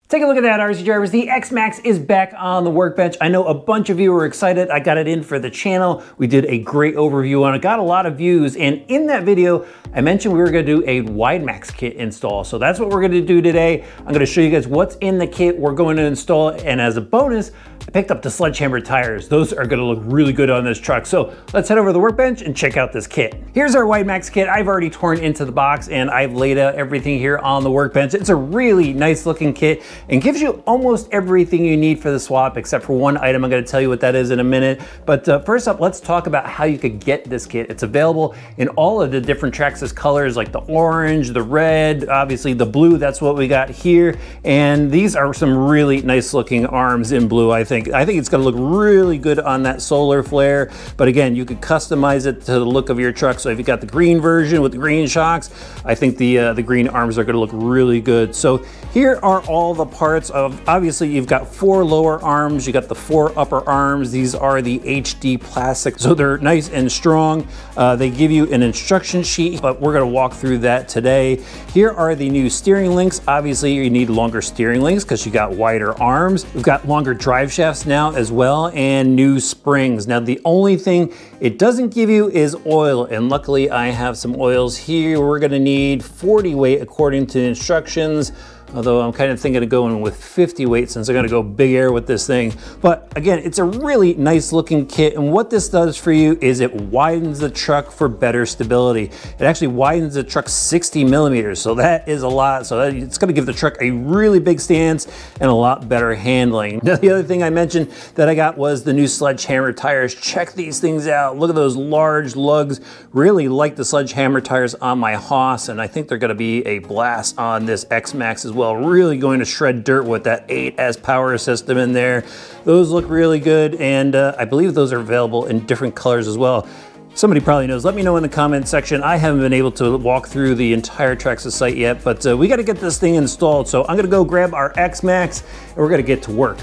Take a look at that, RC drivers. The X-Maxx is back on the workbench. I know a bunch of you were excited. I got it in for the channel. We did a great overview on it, got a lot of views. And in that video, I mentioned we were gonna do a WideMaxx kit install. So that's what we're gonna do today. I'm gonna show you guys what's in the kit we're going to install. And as a bonus, I picked up the SledgeHammer tires. Those are gonna look really good on this truck. So let's head over to the workbench and check out this kit. Here's our WideMaxx kit. I've already torn into the box and I've laid out everything here on the workbench. It's a really nice looking kit and gives you almost everything you need for the swap, except for one item. I'm gonna tell you what that is in a minute. But first up, let's talk about how you could get this kit. It's available in all of the different Traxxas colors, like the orange, the red, obviously the blue, that's what we got here. And these are some really nice looking arms in blue, I think. I think it's gonna look really good on that solar flare. But again, you could customize it to the look of your truck. So if you got the green version with the green shocks, I think the green arms are gonna look really good. So here are all the parts of, obviously you've got 4 lower arms, you got the 4 upper arms. These are the HD plastic, so they're nice and strong. They give you an instruction sheet, but we're gonna walk through that today. Here are the new steering links. Obviously you need longer steering links because you got wider arms. We've got longer drive shafts now as well, and new springs. Now the only thing it doesn't give you is oil, and luckily I have some oils here. We're gonna need 40 weight according to the instructions. Although I'm kind of thinking of going with 50 weight since I'm gonna go big air with this thing. But again, it's a really nice looking kit. And what this does for you is it widens the truck for better stability. It actually widens the truck 60 millimeters. So that is a lot. So it's gonna give the truck a really big stance and a lot better handling. Now, the other thing I mentioned that I got was the new SledgeHammer tires. Check these things out. Look at those large lugs. Really like the SledgeHammer tires on my Haas. And I think they're gonna be a blast on this X-Maxx as well. Really going to shred dirt with that 8S power system in there. Those look really good, and I believe those are available in different colors as well. Somebody probably knows. Let me know in the comment section. I haven't been able to walk through the entire Traxxas site yet, but we got to get this thing installed. So I'm going to go grab our X-Maxx and we're going to get to work.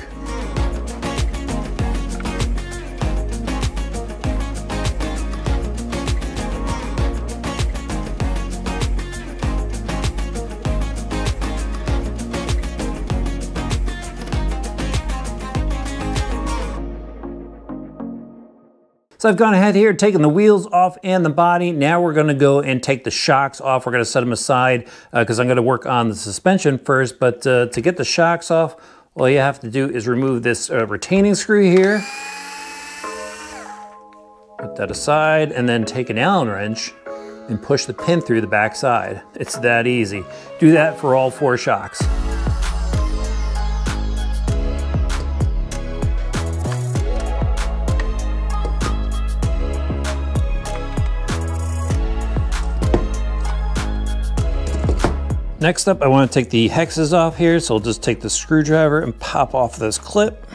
So I've gone ahead here, taken the wheels off and the body. Now we're gonna go and take the shocks off. We're gonna set them aside because I'm gonna work on the suspension first. But to get the shocks off, all you have to do is remove this retaining screw here. Put that aside and then take an Allen wrench and push the pin through the back side. It's that easy. Do that for all 4 shocks. Next up, I want to take the hexes off here, so I'll just take the screwdriver and pop off this clip.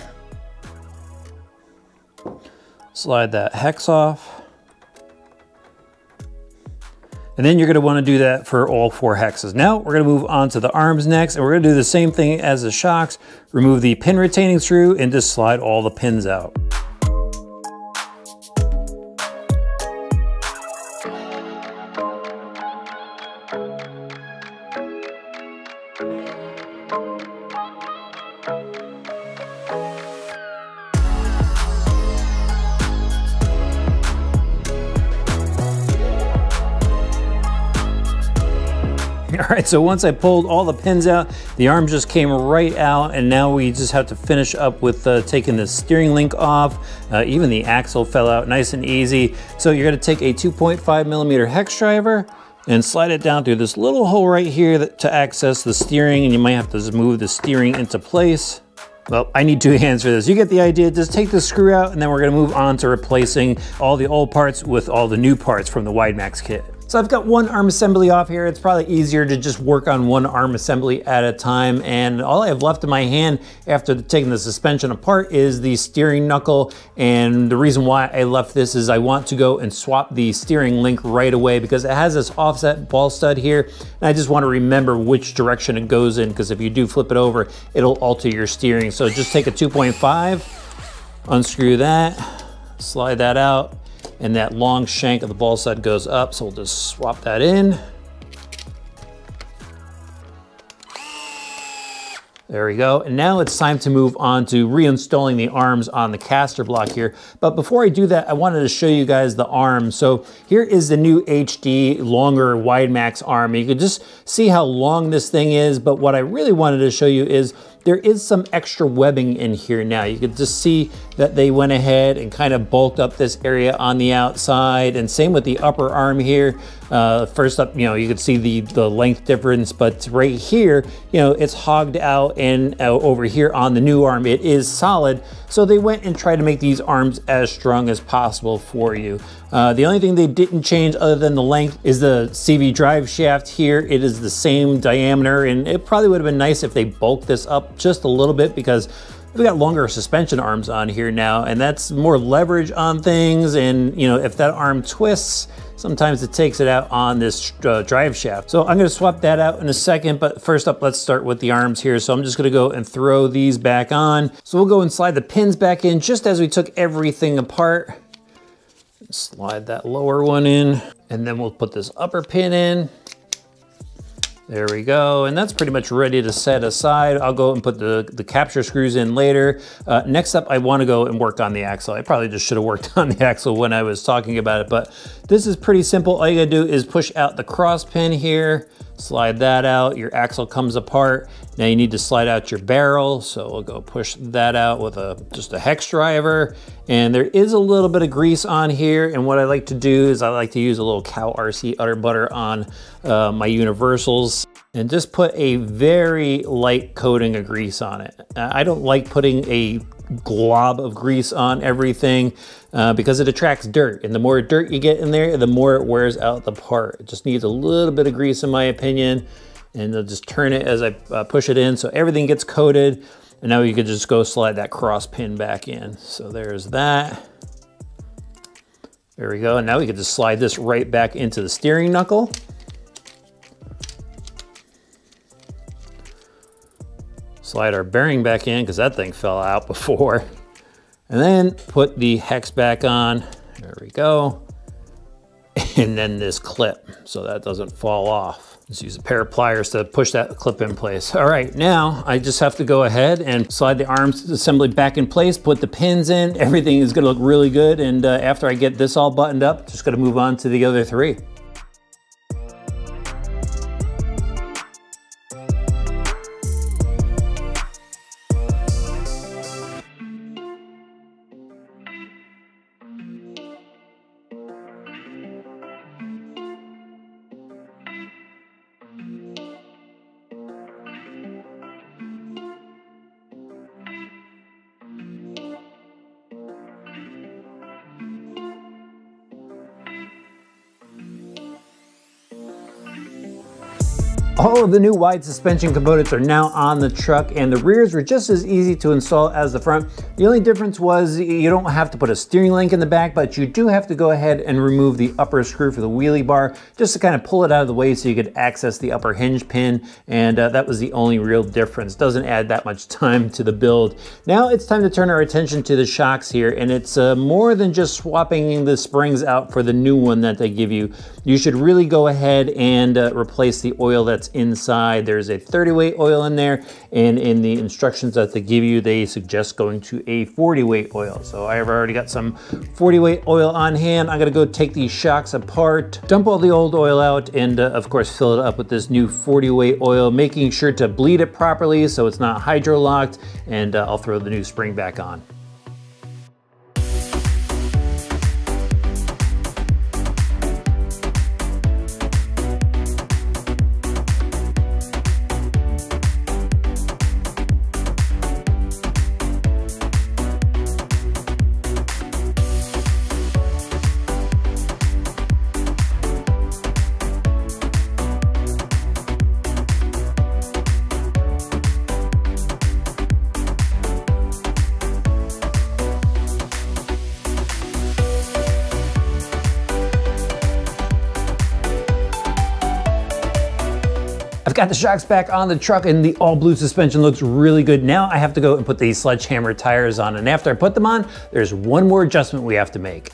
Slide that hex off. And then you're going to want to do that for all 4 hexes. Now we're going to move on to the arms next, and we're going to do the same thing as the shocks. Remove the pin retaining screw and just slide all the pins out. All right, so once I pulled all the pins out, the arm just came right out, and now we just have to finish up with taking the steering link off. Even the axle fell out nice and easy. So you're gonna take a 2.5 millimeter hex driver and slide it down through this little hole right here to access the steering, and you might have to just move the steering into place. Well, I need 2 hands for this. You get the idea. Just take the screw out, and then we're gonna move on to replacing all the old parts with all the new parts from the WideMaxx kit. So I've got 1 arm assembly off here. It's probably easier to just work on 1 arm assembly at a time. And all I have left in my hand after taking the suspension apart is the steering knuckle. And the reason why I left this is I want to go and swap the steering link right away because it has this offset ball stud here. And I just want to remember which direction it goes in, because if you do flip it over, it'll alter your steering. So just take a 2.5, unscrew that, slide that out, and that long shank of the ball stud goes up. So we'll just swap that in. There we go. And now it's time to move on to reinstalling the arms on the caster block here. But before I do that, I wanted to show you guys the arm. So here is the new HD longer WideMaxx arm. You can just see how long this thing is. But what I really wanted to show you is there is some extra webbing in here now. You can just see that they went ahead and kind of bulked up this area on the outside, and same with the upper arm here. First up, you can see the length difference, but right here, it's hogged out, and over here on the new arm, it is solid. So they went and tried to make these arms as strong as possible for you. The only thing they didn't change other than the length is the CV drive shaft here. It is the same diameter, and it probably would have been nice if they bulked this up just a little bit, because we got longer suspension arms on here now, and that's more leverage on things. And if that arm twists, sometimes it takes it out on this drive shaft. So I'm gonna swap that out in a second, but first up, let's start with the arms here. So I'm just gonna go and throw these back on. So we'll go and slide the pins back in just as we took everything apart. Slide that lower one in, and then we'll put this upper pin in. There we go, and that's pretty much ready to set aside. I'll go and put the capture screws in later. Next up, I wanna go and work on the axle. I probably just should have worked on the axle when I was talking about it, but this is pretty simple. All you gotta do is push out the cross pin here, slide that out, your axle comes apart. Now you need to slide out your barrel, so we'll go push that out with just a hex driver. And there is a little bit of grease on here, and what I like to do is I like to use a little cow RC udder butter on my universals, and just put a very light coating of grease on it. I don't like putting a glob of grease on everything because it attracts dirt, and the more dirt you get in there, the more it wears out the part. It just needs a little bit of grease in my opinion, and I'll just turn it as I push it in so everything gets coated. And now you can just go slide that cross pin back in. So there's that. There we go. And now we can just slide this right back into the steering knuckle. Slide our bearing back in because that thing fell out before. And then put the hex back on. There we go. And then this clip so that doesn't fall off. Just use a pair of pliers to push that clip in place. All right, now I just have to go ahead and slide the arms assembly back in place, put the pins in. Everything is gonna look really good. And after I get this all buttoned up, just gonna move on to the other three. All of the new wide suspension components are now on the truck, and the rears were just as easy to install as the front. The only difference was you don't have to put a steering link in the back, but you do have to go ahead and remove the upper screw for the wheelie bar just to kind of pull it out of the way so you could access the upper hinge pin, and that was the only real difference. Doesn't add that much time to the build. Now it's time to turn our attention to the shocks here, and it's more than just swapping the springs out for the new one that they give you. You should really go ahead and replace the oil that's inside. There's a 30 weight oil in there, and in the instructions that they give you, they suggest going to a 40 weight oil. So I have already got some 40 weight oil on hand. I'm gonna go take these shocks apart, dump all the old oil out, and of course fill it up with this new 40 weight oil, making sure to bleed it properly so it's not hydro locked, and I'll throw the new spring back on. I've got the shocks back on the truck, and the all blue suspension looks really good. Now I have to go and put these SledgeHammer tires on, and after I put them on, there's one more adjustment we have to make.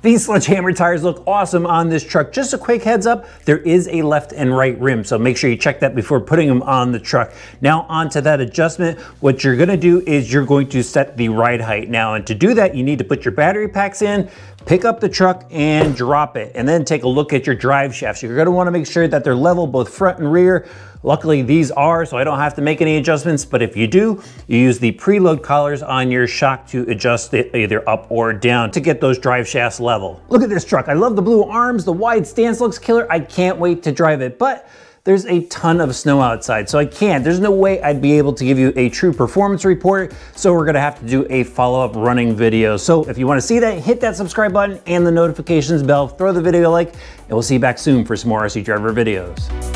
These SledgeHammer tires look awesome on this truck. Just a quick heads up, there is a left and right rim, so make sure you check that before putting them on the truck. Now onto that adjustment, what you're gonna do is you're going to set the ride height. Now, and to do that, you need to put your battery packs in, pick up the truck and drop it, and then take a look at your drive shafts. You're gonna wanna make sure that they're level both front and rear. Luckily these are, so I don't have to make any adjustments, but if you do, you use the preload collars on your shock to adjust it either up or down to get those drive shafts level. Look at this truck. I love the blue arms, the wide stance looks killer. I can't wait to drive it, but there's a ton of snow outside, so there's no way I'd be able to give you a true performance report, so we're gonna have to do a follow-up running video. So if you wanna see that, hit that subscribe button and the notifications bell, throw the video a like, and we'll see you back soon for some more RC Driver videos.